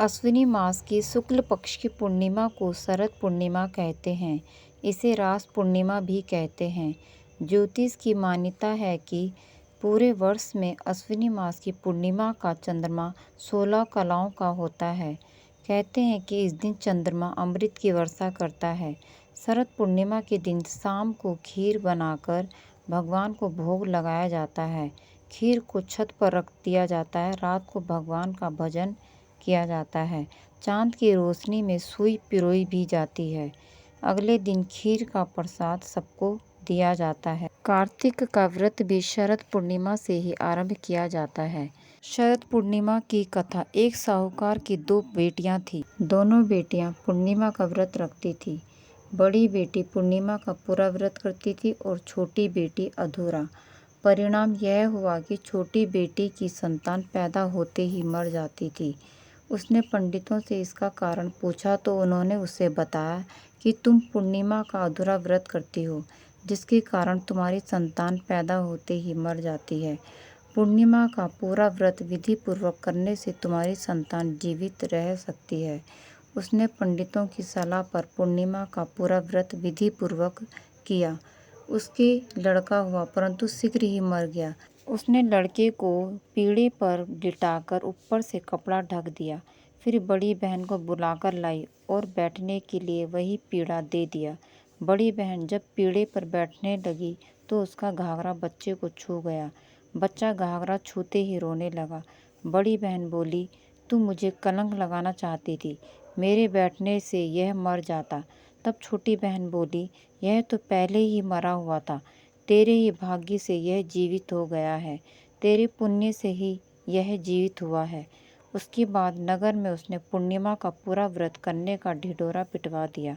अश्विनी मास की शुक्ल पक्ष की पूर्णिमा को शरद पूर्णिमा कहते हैं। इसे रास पूर्णिमा भी कहते हैं। ज्योतिष की मान्यता है कि पूरे वर्ष में अश्विनी मास की पूर्णिमा का चंद्रमा 16 कलाओं का होता है। कहते हैं कि इस दिन चंद्रमा अमृत की वर्षा करता है। शरद पूर्णिमा के दिन शाम को खीर बनाकर भगवान को भोग लगाया जाता है। खीर को छत पर रख दिया जाता है। रात को भगवान का भजन किया जाता है। चांद की रोशनी में सुई पिरोई भी जाती है। अगले दिन खीर का प्रसाद सबको दिया जाता है। कार्तिक का व्रत भी शरद पूर्णिमा से ही आरंभ किया जाता है। शरद पूर्णिमा की कथा। एक साहूकार की 2 बेटियां थीं। दोनों बेटियां पूर्णिमा का व्रत रखती थी। बड़ी बेटी पूर्णिमा का पूरा व्रत करती थी और छोटी बेटी अधूरा। परिणाम यह हुआ कि छोटी बेटी की संतान पैदा होते ही मर जाती थी। उसने पंडितों से इसका कारण पूछा तो उन्होंने उसे बताया कि तुम पूर्णिमा का अधूरा व्रत करती हो, जिसके कारण तुम्हारी संतान पैदा होते ही मर जाती है। पूर्णिमा का पूरा व्रत विधि पूर्वक करने से तुम्हारी संतान जीवित रह सकती है। उसने पंडितों की सलाह पर पूर्णिमा का पूरा व्रत विधि पूर्वक किया। उसके लड़का हुआ, परंतु शीघ्र ही मर गया। उसने लड़के को पीढ़े पर लिटाकर ऊपर से कपड़ा ढक दिया। फिर बड़ी बहन को बुलाकर लाई और बैठने के लिए वही पीढ़ा दे दिया। बड़ी बहन जब पीढ़े पर बैठने लगी तो उसका घाघरा बच्चे को छू गया। बच्चा घाघरा छूते ही रोने लगा। बड़ी बहन बोली, तू मुझे कलंक लगाना चाहती थी, मेरे बैठने से यह मर जाता। तब छोटी बहन बोली, यह तो पहले ही मरा हुआ था, तेरे ही भाग्य से यह जीवित हो गया है, तेरे पुण्य से ही यह जीवित हुआ है। उसके बाद नगर में उसने पूर्णिमा का पूरा व्रत करने का ढिढोरा पिटवा दिया।